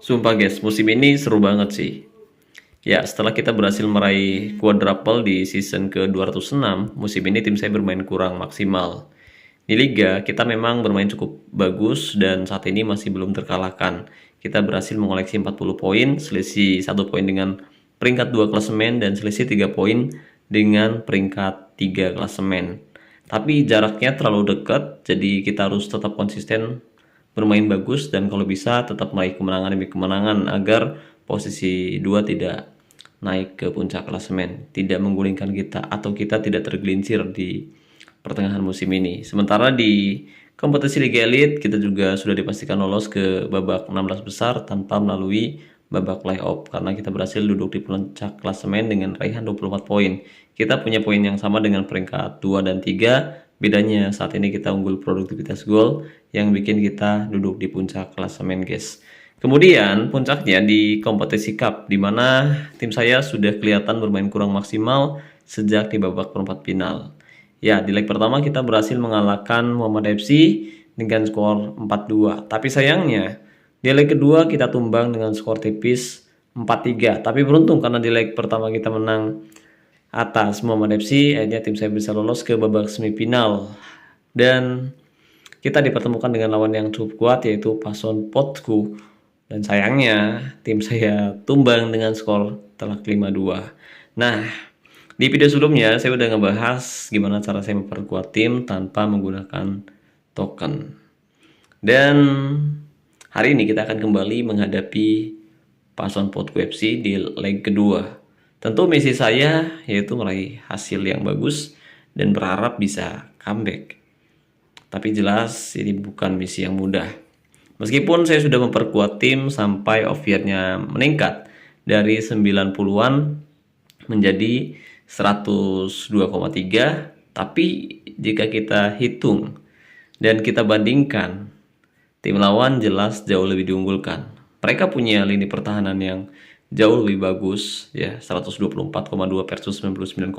Sumpah guys, musim ini seru banget sih. Ya, setelah kita berhasil meraih quadruple di season ke-206, musim ini tim saya bermain kurang maksimal. Di Liga, kita memang bermain cukup bagus dan saat ini masih belum terkalahkan. Kita berhasil mengoleksi 40 poin, selisih 1 poin dengan peringkat 2 klasemen dan selisih 3 poin dengan peringkat 3 klasemen. Tapi jaraknya terlalu dekat, jadi kita harus tetap konsisten bermain bagus dan kalau bisa tetap meraih kemenangan demi kemenangan agar posisi 2 tidak naik ke puncak klasemen, tidak menggulingkan kita atau kita tidak tergelincir di pertengahan musim ini. Sementara di kompetisi Liga Elite kita juga sudah dipastikan lolos ke babak 16 besar tanpa melalui babak playoff karena kita berhasil duduk di puncak klasemen dengan raihan 24 poin. Kita punya poin yang sama dengan peringkat 2 dan 3. Bedanya saat ini kita unggul produktivitas gol yang bikin kita duduk di puncak klasemen, guys. Kemudian puncaknya di kompetisi cup di mana tim saya sudah kelihatan bermain kurang maksimal sejak di babak perempat final. Ya, di leg pertama kita berhasil mengalahkan Muhammad FC dengan skor 4-2. Tapi sayangnya di leg kedua kita tumbang dengan skor tipis 4-3. Tapi beruntung karena di leg pertama kita menang atas Muhammad FC, akhirnya tim saya bisa lolos ke babak semifinal. Dan kita dipertemukan dengan lawan yang cukup kuat yaitu Pason Potku. Dan sayangnya tim saya tumbang dengan skor telak 5-2. Nah, di video sebelumnya saya udah ngebahas gimana cara saya memperkuat tim tanpa menggunakan token. Dan hari ini kita akan kembali menghadapi Pason Potku FC di leg kedua. Tentu misi saya yaitu meraih hasil yang bagus dan berharap bisa comeback. Tapi jelas ini bukan misi yang mudah. Meskipun saya sudah memperkuat tim sampai OVR-nya meningkat dari 90-an menjadi 102,3, tapi jika kita hitung dan kita bandingkan, tim lawan jelas jauh lebih diunggulkan. Mereka punya lini pertahanan yang jauh lebih bagus ya, 124,2 versus 99,5.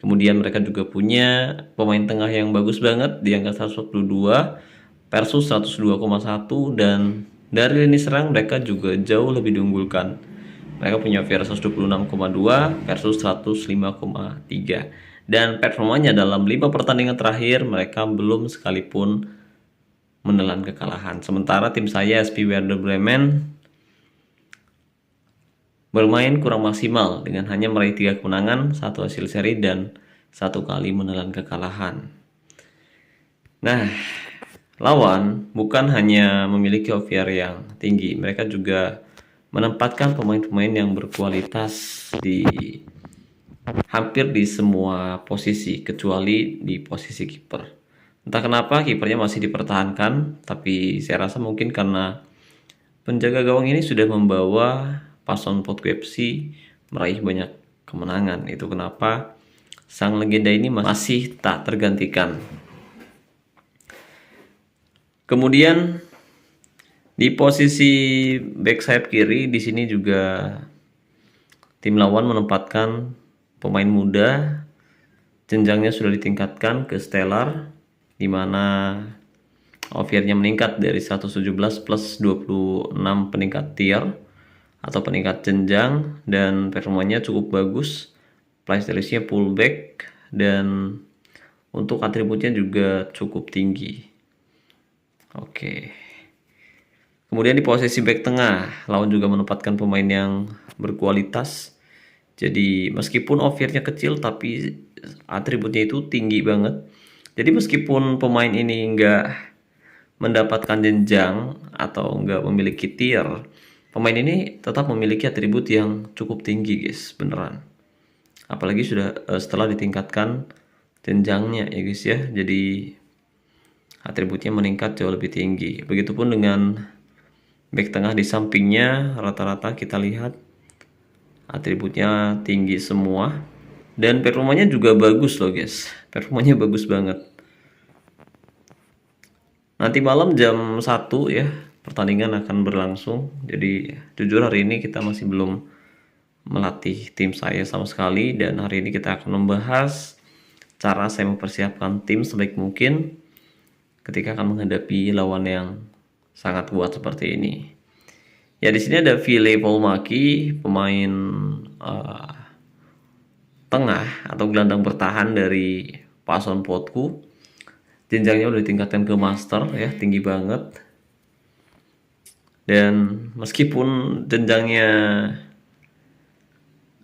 Kemudian mereka juga punya pemain tengah yang bagus banget di angka 142 versus 102,1 dan dari lini serang mereka juga jauh lebih diunggulkan. Mereka punya VR 126,2 versus 105,3 dan performanya dalam 5 pertandingan terakhir mereka belum sekalipun menelan kekalahan. Sementara tim saya SP Werder Bremen bermain kurang maksimal dengan hanya meraih 3 kemenangan, 1 hasil seri dan 1 kali menelan kekalahan. Nah, lawan bukan hanya memiliki OVR yang tinggi, mereka juga menempatkan pemain-pemain yang berkualitas di hampir di semua posisi kecuali di posisi kiper. Entah kenapa kipernya masih dipertahankan, tapi saya rasa mungkin karena penjaga gawang ini sudah membawa Pason Potku FC meraih banyak kemenangan. Itu kenapa sang legenda ini masih tak tergantikan. Kemudian di posisi back sayap kiri di sini juga tim lawan menempatkan pemain muda, jenjangnya sudah ditingkatkan ke stellar di mana OVR-nya meningkat dari 117 plus 26 peningkat tier atau peningkat jenjang dan performanya cukup bagus. Playstyle-nya pullback dan untuk atributnya juga cukup tinggi. Oke. Kemudian di posisi back tengah, lawan juga menempatkan pemain yang berkualitas. Jadi meskipun OVR-nya kecil tapi atributnya itu tinggi banget. Jadi meskipun pemain ini enggak mendapatkan jenjang atau enggak memiliki tier, pemain ini tetap memiliki atribut yang cukup tinggi, guys, beneran. Apalagi sudah setelah ditingkatkan jenjangnya ya, guys ya. Jadi atributnya meningkat jauh lebih tinggi. Begitupun dengan back tengah di sampingnya, rata-rata kita lihat atributnya tinggi semua dan performanya juga bagus loh, guys. Performanya bagus banget. Nanti malam jam 1 ya pertandingan akan berlangsung. Jadi jujur hari ini kita masih belum melatih tim saya sama sekali dan hari ini kita akan membahas cara saya mempersiapkan tim sebaik mungkin ketika akan menghadapi lawan yang sangat kuat seperti ini. Ya di sini ada Ville Polmaki, pemain tengah atau gelandang bertahan dari Pason Potku. Jenjangnya udah ditingkatkan ke master ya, tinggi banget. Dan meskipun jenjangnya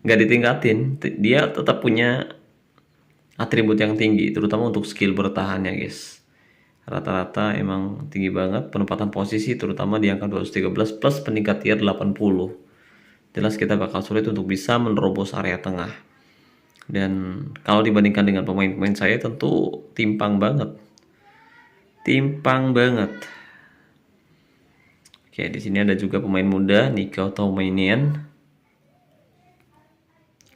nggak ditingkatin, dia tetap punya atribut yang tinggi, terutama untuk skill bertahannya guys. Rata-rata emang tinggi banget, penempatan posisi terutama di angka 213 plus peningkat tier 80. Jelas kita bakal sulit untuk bisa menerobos area tengah. Dan kalau dibandingkan dengan pemain-pemain saya tentu timpang banget. Timpang banget. Oke, di sini ada juga pemain muda, Nico Toumanian.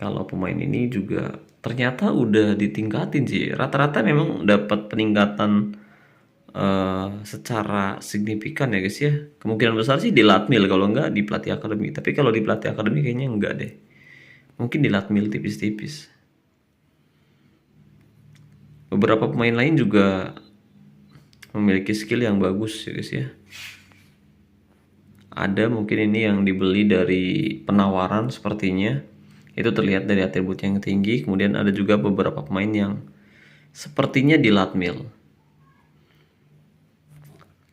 Kalau pemain ini juga ternyata udah ditingkatin sih. Rata-rata memang dapat peningkatan secara signifikan ya guys ya. Kemungkinan besar sih di Latmil, kalau enggak di pelatih akademi. Tapi kalau di pelatih akademi kayaknya enggak deh. Mungkin di Latmil tipis-tipis. Beberapa pemain lain juga memiliki skill yang bagus ya guys ya. Ada mungkin ini yang dibeli dari penawaran sepertinya. Itu terlihat dari atribut yang tinggi. Kemudian ada juga beberapa pemain yang sepertinya di Latmil.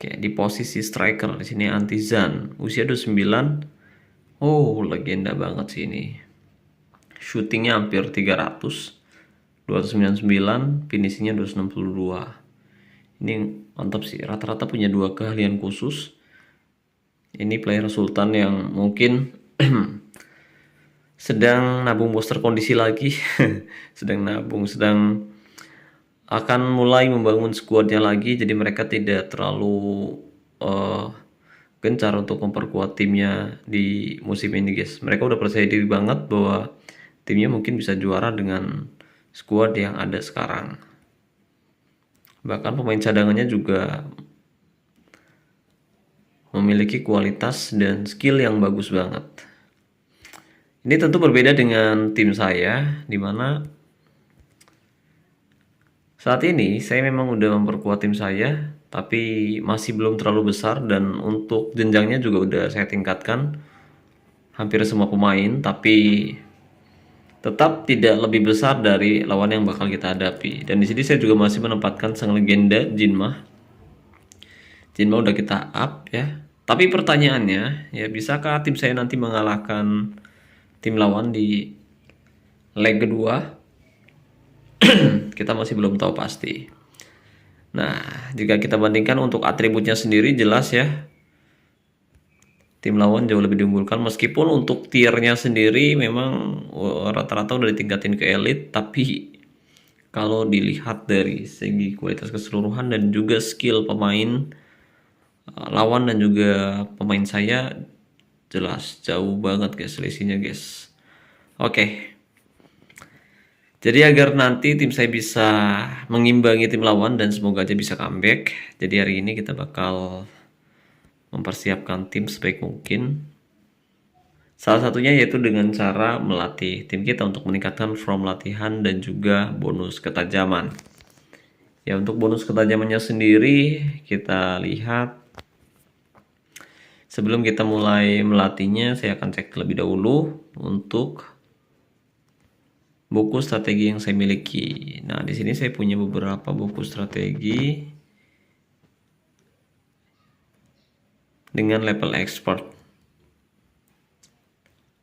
Oke, di posisi striker di sini Antizan, usia 29. Oh, legenda banget sih ini. Shootingnya hampir 300, 299, finishingnya 262. Ini mantap sih, rata-rata punya 2 keahlian khusus. Ini player Sultan yang mungkin sedang nabung booster kondisi lagi. sedang akan mulai membangun skuadnya lagi, jadi mereka tidak terlalu gencar untuk memperkuat timnya di musim ini guys. Mereka udah percaya diri banget bahwa timnya mungkin bisa juara dengan skuad yang ada sekarang. Bahkan pemain cadangannya juga memiliki kualitas dan skill yang bagus banget. Ini tentu berbeda dengan tim saya, dimana saat ini saya memang udah memperkuat tim saya, tapi masih belum terlalu besar, dan untuk jenjangnya juga udah saya tingkatkan hampir semua pemain, tapi tetap tidak lebih besar dari lawan yang bakal kita hadapi. Dan di sini saya juga masih menempatkan sang legenda Jinmah. Jinmah udah kita up ya. Tapi pertanyaannya, ya bisakah tim saya nanti mengalahkan tim lawan di leg kedua? Kita masih belum tahu pasti. Nah, jika kita bandingkan untuk atributnya sendiri, jelas ya tim lawan jauh lebih diunggulkan. Meskipun untuk tiernya sendiri memang rata-rata udah ditingkatin ke elit, tapi kalau dilihat dari segi kualitas keseluruhan dan juga skill pemain lawan dan juga pemain saya, jelas jauh banget guys selisihnya guys. Oke. Jadi agar nanti tim saya bisa mengimbangi tim lawan dan semoga aja bisa comeback. Jadi hari ini kita bakal mempersiapkan tim sebaik mungkin. Salah satunya yaitu dengan cara melatih tim kita untuk meningkatkan form latihan dan juga bonus ketajaman. Ya, untuk bonus ketajamannya sendiri kita lihat. Sebelum kita mulai melatihnya, saya akan cek terlebih dahulu untuk buku strategi yang saya miliki. Nah, di sini saya punya beberapa buku strategi dengan level expert.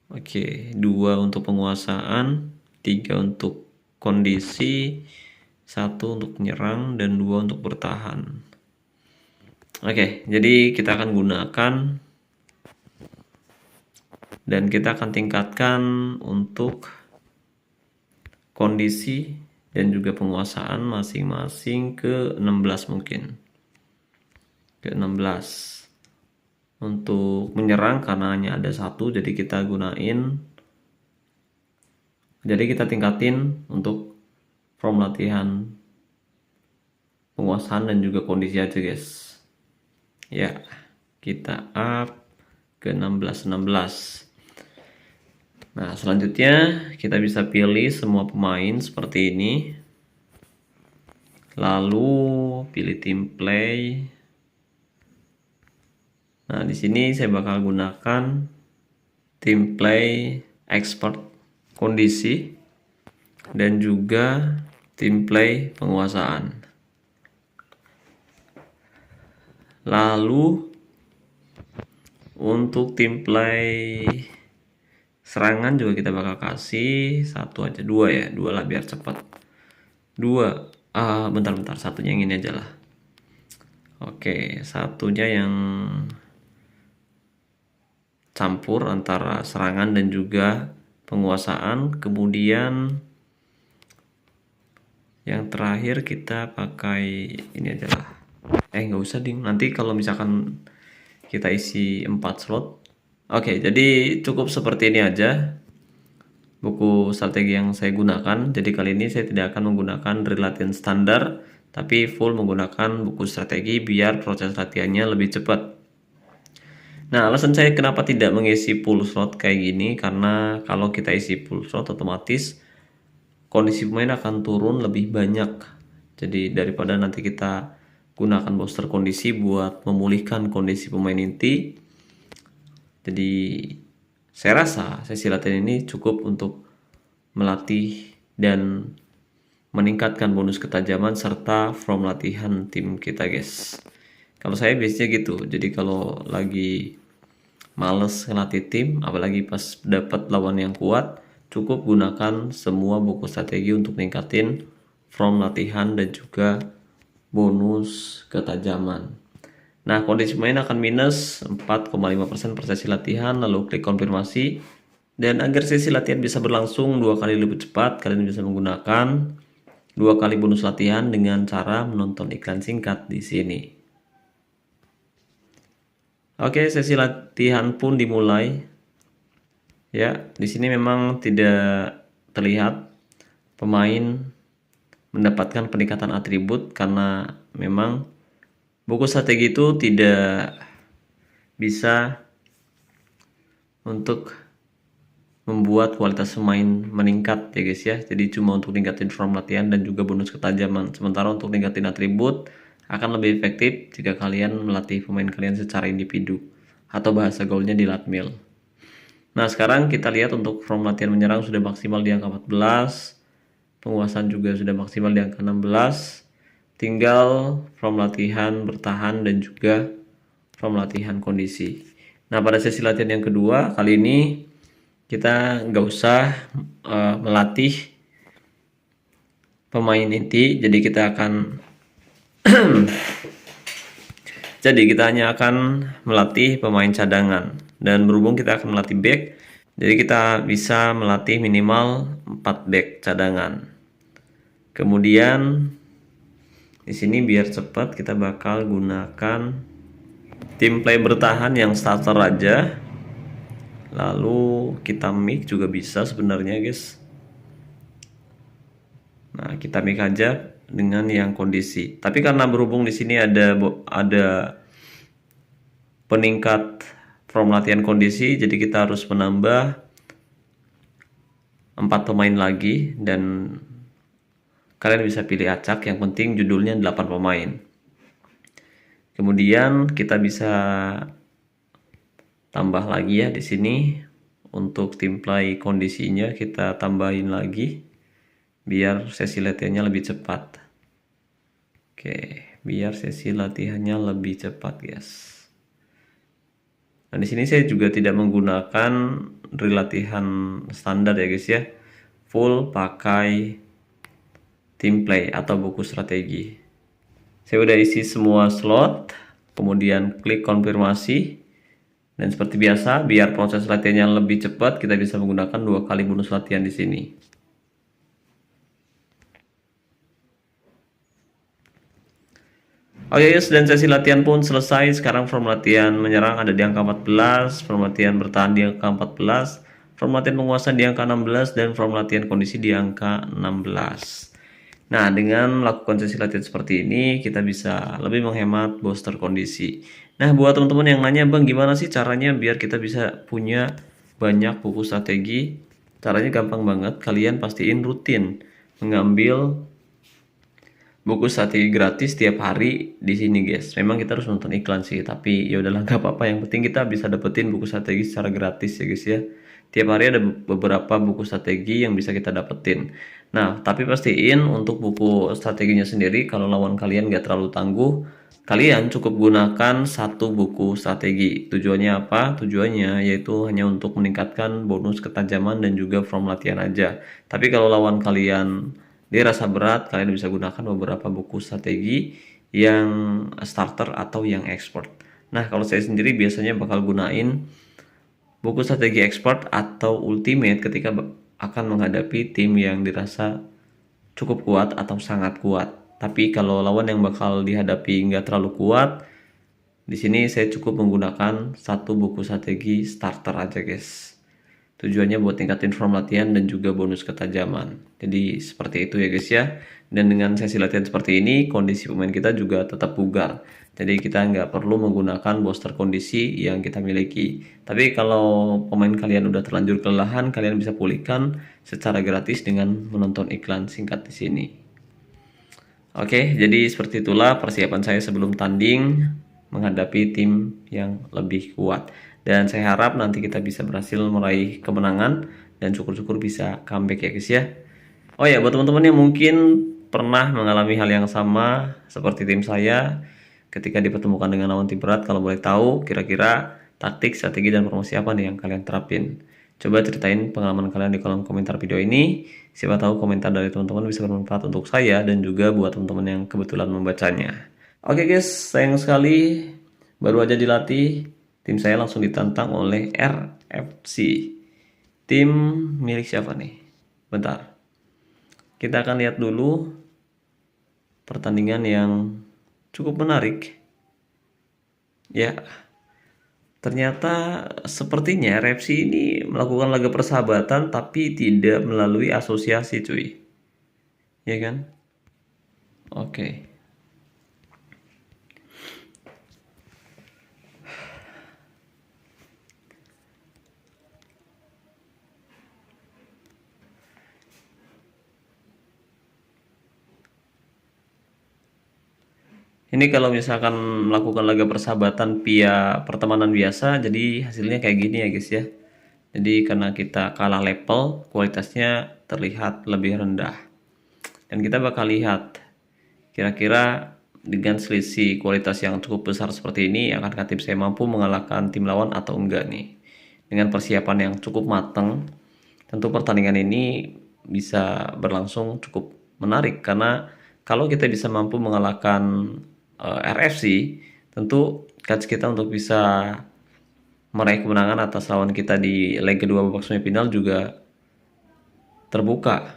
Oke, 2 untuk penguasaan, 3 untuk kondisi, 1 untuk menyerang, dan 2 untuk bertahan. Oke, jadi kita akan gunakan dan kita akan tingkatkan untuk kondisi dan juga penguasaan masing-masing ke 16 mungkin. Ke 16. Untuk menyerang karena hanya ada 1, jadi kita gunain. Jadi kita tingkatin untuk form latihan, penguasaan dan juga kondisi aja guys. Ya, kita up ke 16. Nah, selanjutnya kita bisa pilih semua pemain seperti ini. Lalu pilih tim play. Nah, di sini saya bakal gunakan tim play expert kondisi dan juga tim play penguasaan. Lalu untuk tim play serangan juga kita bakal kasih satu aja, dua lah biar cepat. Bentar, satunya yang ini aja lah. Oke, satunya yang campur antara serangan dan juga penguasaan. Kemudian yang terakhir kita pakai ini aja lah. Nggak usah ding, nanti kalau misalkan kita isi 4 slot. Oke, jadi cukup seperti ini aja buku strategi yang saya gunakan. Jadi kali ini saya tidak akan menggunakan drill latihan standar, tapi full menggunakan buku strategi biar proses latihannya lebih cepat. Nah, alasan saya kenapa tidak mengisi full slot kayak gini, karena kalau kita isi full slot otomatis kondisi pemain akan turun lebih banyak. Jadi daripada nanti kita gunakan booster kondisi buat memulihkan kondisi pemain inti, jadi saya rasa sesi latihan ini cukup untuk melatih dan meningkatkan bonus ketajaman serta form latihan tim kita, guys. Kalau saya biasanya gitu, jadi kalau lagi males ngelatih tim, apalagi pas dapat lawan yang kuat, cukup gunakan semua buku strategi untuk ningkatin form latihan dan juga bonus ketajaman. Nah, kondisi pemain akan minus 4,5% per sesi latihan, lalu klik konfirmasi. Dan agar sesi latihan bisa berlangsung 2 kali lebih cepat, kalian bisa menggunakan 2 kali bonus latihan dengan cara menonton iklan singkat di sini. Oke, sesi latihan pun dimulai. Ya, di sini memang tidak terlihat pemain mendapatkan peningkatan atribut karena memang buku strategi itu tidak bisa untuk membuat kualitas pemain meningkat ya guys ya. Jadi cuma untuk ningkatin form latihan dan juga bonus ketajaman. Sementara untuk ningkatin atribut akan lebih efektif jika kalian melatih pemain kalian secara individu atau bahasa gaulnya di latmil. Nah, sekarang kita lihat untuk form latihan menyerang sudah maksimal di angka 14. Penguasaan juga sudah maksimal di angka 16. Tinggal form latihan bertahan dan juga form latihan kondisi. Nah, pada sesi latihan yang kedua, kali ini kita nggak usah melatih pemain inti. Jadi kita akan hanya akan melatih pemain cadangan. Dan berhubung kita akan melatih back, jadi kita bisa melatih minimal 4 back cadangan. Kemudian di sini biar cepat kita bakal gunakan tim play bertahan yang starter aja. Lalu kita mix juga bisa sebenarnya, guys. Nah, kita mix aja dengan yang kondisi. Tapi karena berhubung di sini ada peningkat form latihan kondisi, jadi kita harus menambah 4 pemain lagi dan kalian bisa pilih acak, yang penting judulnya 8 pemain. Kemudian kita bisa tambah lagi ya di sini untuk tim play kondisinya kita tambahin lagi biar sesi latihannya lebih cepat. Oke, biar sesi latihannya lebih cepat, guys. Nah, di sini saya juga tidak menggunakan drill latihan standar ya, guys ya. Full pakai tim play atau buku strategi. Saya udah isi semua slot, kemudian klik konfirmasi. Dan seperti biasa, biar proses latihannya lebih cepat, kita bisa menggunakan 2 kali bonus latihan di sini. Oke guys, dan sesi latihan pun selesai. Sekarang form latihan menyerang ada di angka 14, form latihan bertahan di angka 14, form latihan penguasaan di angka 16, dan form latihan kondisi di angka 16. Nah, dengan melakukan sesi latihan seperti ini, kita bisa lebih menghemat booster kondisi. Nah, buat teman-teman yang nanya, Bang, gimana sih caranya biar kita bisa punya banyak buku strategi? Caranya gampang banget, kalian pastiin rutin mengambil buku strategi gratis tiap hari di sini guys. Memang kita harus nonton iklan sih, tapi ya udahlah nggak apa-apa. Yang penting kita bisa dapetin buku strategi secara gratis ya guys ya. Tiap hari ada beberapa buku strategi yang bisa kita dapetin. Nah, tapi pastiin untuk buku strateginya sendiri kalau lawan kalian nggak terlalu tangguh, kalian cukup gunakan satu buku strategi. Tujuannya apa? Tujuannya yaitu hanya untuk meningkatkan bonus ketajaman dan juga from latihan aja. Tapi kalau lawan kalian dirasa berat, kalian bisa gunakan beberapa buku strategi yang starter atau yang expert. Nah, kalau saya sendiri biasanya bakal gunain buku strategi expert atau ultimate ketika akan menghadapi tim yang dirasa cukup kuat atau sangat kuat. Tapi kalau lawan yang bakal dihadapi nggak terlalu kuat, di sini saya cukup menggunakan satu buku strategi starter aja guys. Tujuannya buat tingkatin form latihan dan juga bonus ketajaman. Jadi seperti itu ya guys ya. Dan dengan sesi latihan seperti ini, kondisi pemain kita juga tetap bugar. Jadi kita nggak perlu menggunakan booster kondisi yang kita miliki. Tapi kalau pemain kalian udah terlanjur kelelahan, kalian bisa pulihkan secara gratis dengan menonton iklan singkat di sini. Oke, jadi seperti itulah persiapan saya sebelum tanding menghadapi tim yang lebih kuat. Dan saya harap nanti kita bisa berhasil meraih kemenangan dan syukur-syukur bisa comeback ya guys ya. Oh ya, buat teman-teman yang mungkin pernah mengalami hal yang sama seperti tim saya ketika dipertemukan dengan lawan tim berat, kalau boleh tahu kira-kira taktik, strategi, dan promosi apa nih yang kalian terapin? Coba ceritain pengalaman kalian di kolom komentar video ini. Siapa tahu komentar dari teman-teman bisa bermanfaat untuk saya dan juga buat teman-teman yang kebetulan membacanya. Oke guys, sayang sekali baru aja dilatih. Tim saya langsung ditantang oleh RFC. Tim milik siapa nih? Bentar. Kita akan lihat dulu pertandingan yang cukup menarik. Ya, ternyata sepertinya RFC ini melakukan laga persahabatan tapi tidak melalui asosiasi cuy. Ya kan? Oke. Ini kalau misalkan melakukan laga persahabatan via pertemanan biasa, jadi hasilnya kayak gini ya guys ya. Jadi karena kita kalah level, kualitasnya terlihat lebih rendah. Dan kita bakal lihat kira-kira dengan selisih kualitas yang cukup besar seperti ini, akankah tim saya mampu mengalahkan tim lawan atau enggak nih. Dengan persiapan yang cukup matang, tentu pertandingan ini bisa berlangsung cukup menarik. Karena kalau kita bisa mampu mengalahkan RFC, tentu chance kita untuk bisa meraih kemenangan atas lawan kita di leg kedua babak semifinal juga terbuka.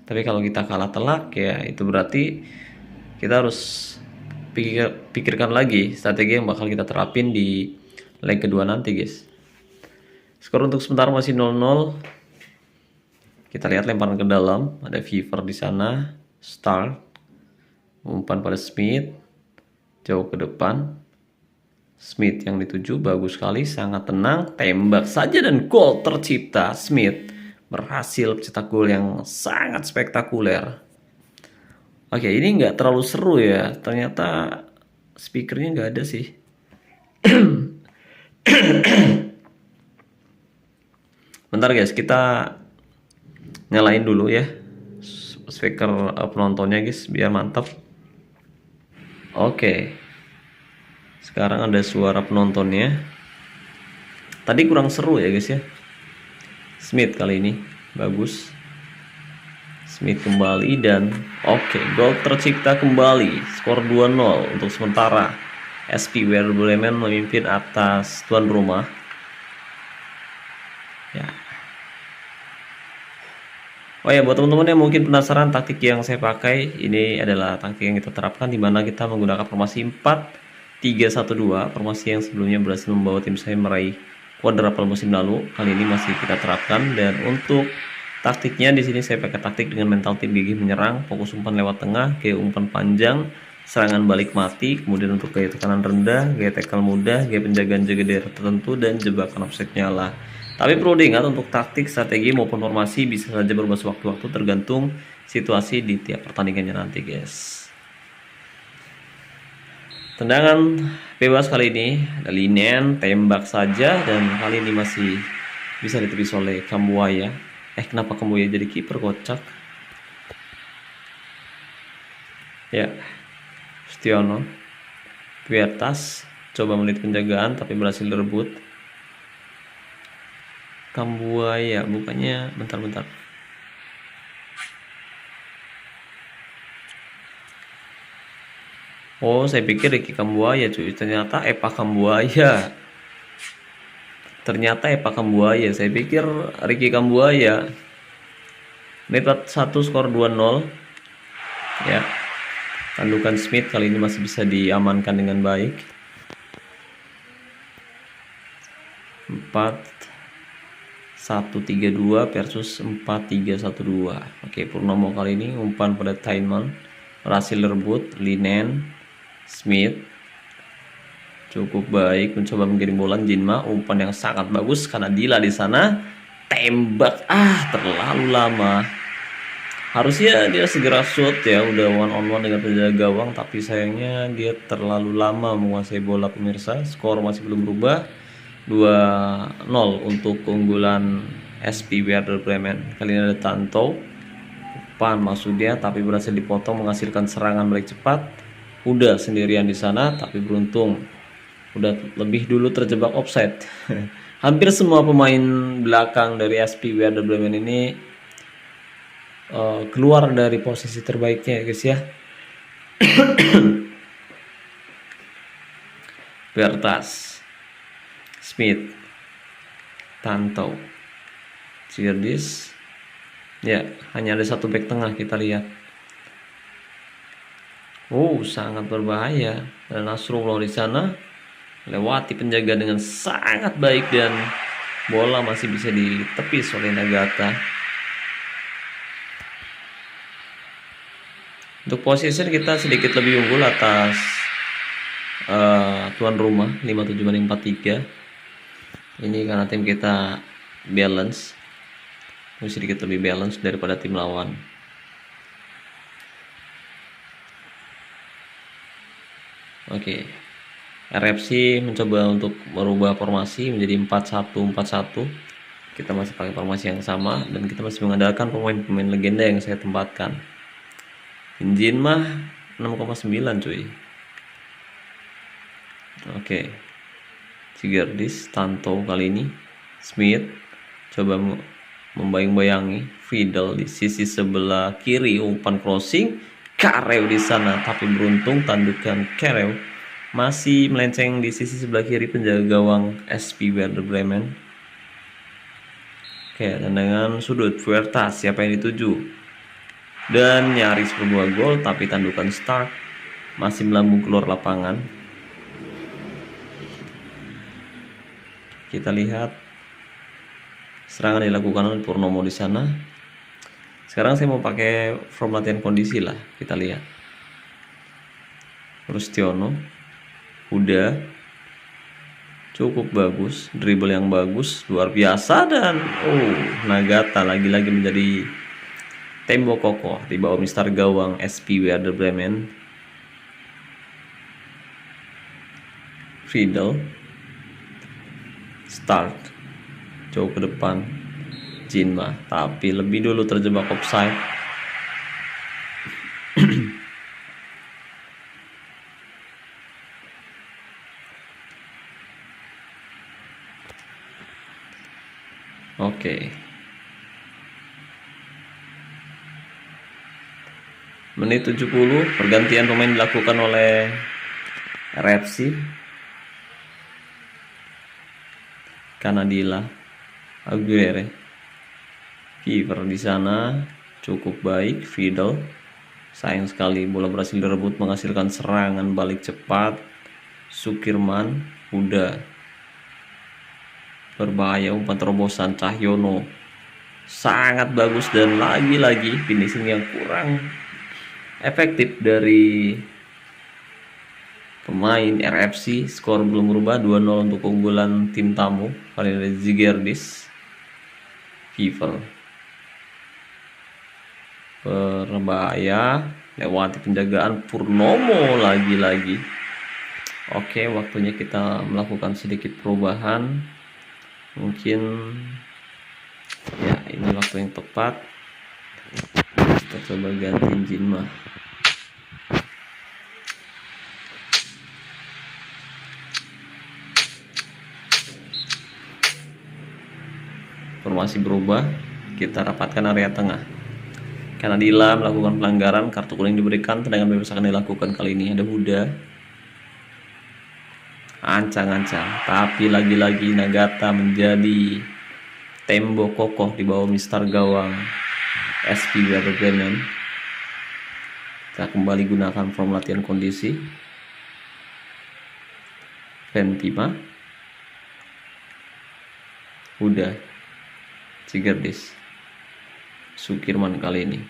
Tapi kalau kita kalah telak, ya itu berarti kita harus pikirkan lagi strategi yang bakal kita terapin di leg kedua nanti guys. Skor untuk sementara masih 0-0. Kita lihat lemparan ke dalam, ada Fever di sana, Start, umpan pada Smith, jauh ke depan. Smith yang dituju, bagus sekali, sangat tenang, tembak saja dan gol tercipta. Smith berhasil cetak gol yang sangat spektakuler. Oke, ini nggak terlalu seru ya, ternyata speakernya nggak ada sih. Bentar guys, kita nyalain dulu ya speaker penontonnya guys, biar mantap. Oke, sekarang ada suara penontonnya. Tadi kurang seru ya guys ya. Smith kali ini bagus. Smith kembali dan oke, gol tercipta kembali. Skor 2-0 untuk sementara. SP Werder Bremen memimpin atas tuan rumah. Ya. Oh ya, buat teman-teman yang mungkin penasaran taktik yang saya pakai, ini adalah taktik yang kita terapkan di mana kita menggunakan formasi 4-3-1-2, formasi yang sebelumnya berhasil membawa tim saya meraih quadruple musim lalu. Kali ini masih kita terapkan, dan untuk taktiknya di sini saya pakai taktik dengan mental tim gigih menyerang, fokus umpan lewat tengah, gaya umpan panjang, serangan balik mati, kemudian untuk gaya tekanan rendah, gaya tackle mudah, gaya penjagaan jaga daerah tertentu, dan jebakan offside nyala. Tapi perlu diingat untuk taktik, strategi maupun formasi bisa saja berubah sewaktu-waktu tergantung situasi di tiap pertandingannya nanti guys. Tendangan bebas kali ini ada Linen, tembak saja, dan kali ini masih bisa ditepis oleh Kambuaya. Kenapa Kambuaya jadi kiper, kocak? Ya, Stiono, Puertas coba menit penjagaan tapi berhasil direbut. Kambuaya, bukannya bentar. Oh, saya pikir Ricky Kambuaya cuy. Ternyata Epa Kambuaya. Saya pikir Ricky Kambuaya. Menit 1 skor 2-0. Ya. Tandukan Smith kali ini masih bisa diamankan dengan baik. 4-1-3-2 versus 4-3-1-2. Oke, Purnomo kali ini umpan pada Tainman. Berhasil rebut, Linen, Smith cukup baik mencoba mengirim bola. Jinma, umpan yang sangat bagus karena Dila di sana tembak, terlalu lama. Harusnya dia segera shoot ya, udah one on one dengan penjaga gawang, tapi sayangnya dia terlalu lama menguasai bola pemirsa. Skor masih belum berubah, 2-0 untuk keunggulan SP Werder Bremen. Kali ini ada Tanto, umpan masuk dia tapi berhasil dipotong menghasilkan serangan balik cepat. Udah sendirian di sana tapi beruntung udah lebih dulu terjebak offside. Hampir semua pemain belakang dari SP Werder Bremen ini keluar dari posisi terbaiknya ya guys ya. Bertas, Smith, Tanto, Cirdis. Ya, hanya ada satu back tengah, kita lihat. Sangat berbahaya. Dan Nasrullah di sana lewati penjaga dengan sangat baik dan bola masih bisa ditepis oleh Nagata. Untuk position kita sedikit lebih unggul atas tuan rumah 57-43. Ini karena tim kita balance, sedikit lebih balance daripada tim lawan. Oke. RFC mencoba untuk merubah formasi menjadi 4-1-4-1. Kita masih pakai formasi yang sama dan kita masih mengandalkan pemain-pemain legenda yang saya tempatkan. Injin mah 6,9 cuy. Oke. Sigurdis, Tanto kali ini. Smith coba membayang-bayangi Friedel di sisi sebelah kiri, umpan crossing. Karew di sana tapi beruntung tandukan Karew masih melenceng di sisi sebelah kiri penjaga gawang SP Werder Bremen. Oke, tendangan sudut Puertas, siapa yang dituju? Dan nyaris berbuah gol tapi tandukan Stark masih melambung keluar lapangan. Kita lihat serangan dilakukan oleh Purnomo di sana. Sekarang saya mau pakai form latihan kondisi lah, kita lihat. Rustiono udah cukup bagus, dribble yang bagus, luar biasa, dan Nagata lagi-lagi menjadi tembok kokoh di bawah mister gawang SP Werder Bremen. Friedel start jauh ke depan, Jinma tapi lebih dulu terjebak offside. Oke. Menit 70, pergantian pemain dilakukan oleh RFC. Kanadila, Aguirre, Kiper di sana cukup baik. Fidel, sayang sekali bola berhasil direbut menghasilkan serangan balik cepat. Sukirman, udah berbahaya, umpan terobosan Cahyono sangat bagus dan lagi-lagi finishing yang kurang efektif dari pemain RFC. Skor belum berubah, 2-0 untuk keunggulan tim tamu. Kali ini Zigerdis, Kiper berbahaya lewati penjagaan Purnomo lagi-lagi. Oke, waktunya kita melakukan sedikit perubahan. Mungkin ya ini waktu yang tepat. Kita coba ganti Jinma. Formasi berubah, kita rapatkan area tengah. Karena Dila melakukan pelanggaran, kartu kuning diberikan, tendangan bebas akan dilakukan kali ini. Ada Huda, ancang-ancang, tapi lagi-lagi Nagata menjadi tembok kokoh di bawah Mister Gawang SP Werder Bremen. Kita kembali gunakan form latihan kondisi. Ventima, Huda, Sigurdis, Sukirman kali ini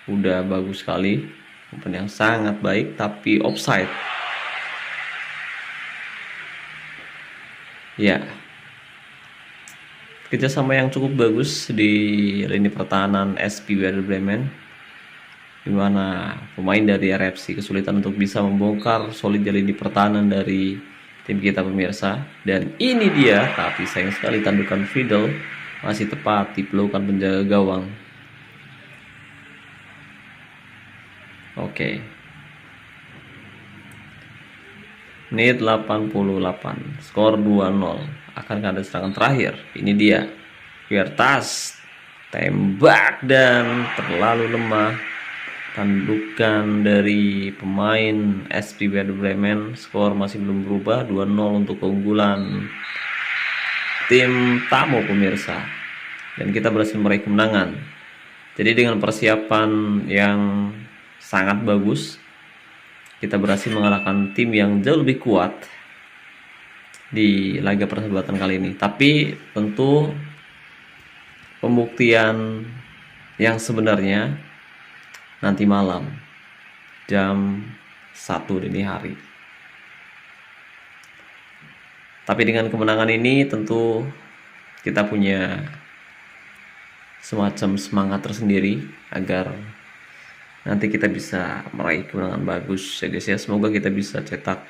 udah bagus sekali, umpan yang sangat baik tapi offside. Ya, kerjasama yang cukup bagus di lini pertahanan SP Werder Bremen, dimana pemain dari RFC kesulitan untuk bisa membongkar solid lini pertahanan dari tim kita pemirsa. Dan ini dia, tapi sayang sekali tandukan Friedel masih tepat di pelukan penjaga gawang. Oke. Menit 88, skor 2-0. Akan ada serangan terakhir. Ini dia. Viertas tembak dan terlalu lemah. Tandukan dari pemain SP Werder Bremen. Skor masih belum berubah, 2-0 untuk keunggulan tim tamu pemirsa. Dan kita berhasil meraih kemenangan. Jadi dengan persiapan yang sangat bagus, kita berhasil mengalahkan tim yang jauh lebih kuat di laga persahabatan kali ini. Tapi tentu pembuktian yang sebenarnya nanti malam jam 1 dini hari. Tapi dengan kemenangan ini tentu kita punya semacam semangat tersendiri agar nanti kita bisa meraih kemenangan bagus ya guys ya. Semoga kita bisa cetak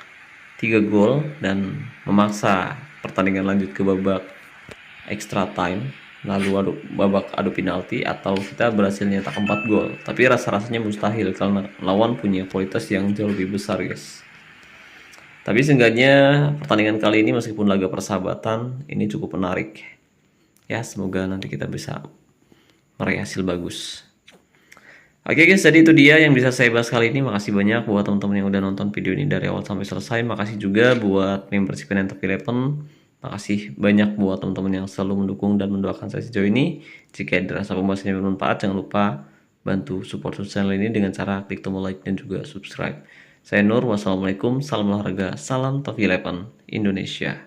3 gol dan memaksa pertandingan lanjut ke babak extra time, lalu babak adu penalti, atau kita berhasil nyetak 4 gol. Tapi rasa-rasanya mustahil karena lawan punya kualitas yang jauh lebih besar guys. Tapi seenggaknya pertandingan kali ini meskipun laga persahabatan ini cukup menarik ya. Semoga nanti kita bisa meraih hasil bagus. Oke guys, jadi itu dia yang bisa saya bahas kali ini. Makasih banyak buat teman-teman yang udah nonton video ini dari awal sampai selesai. Makasih juga buat membership Top 11. Makasih banyak buat teman-teman yang selalu mendukung dan mendoakan saya sejauh ini. Jika dirasa pembahasannya bermanfaat, jangan lupa bantu support channel ini dengan cara klik tombol like dan juga subscribe. Saya Nur, wassalamualaikum, salam olahraga, salam Top 11 Indonesia.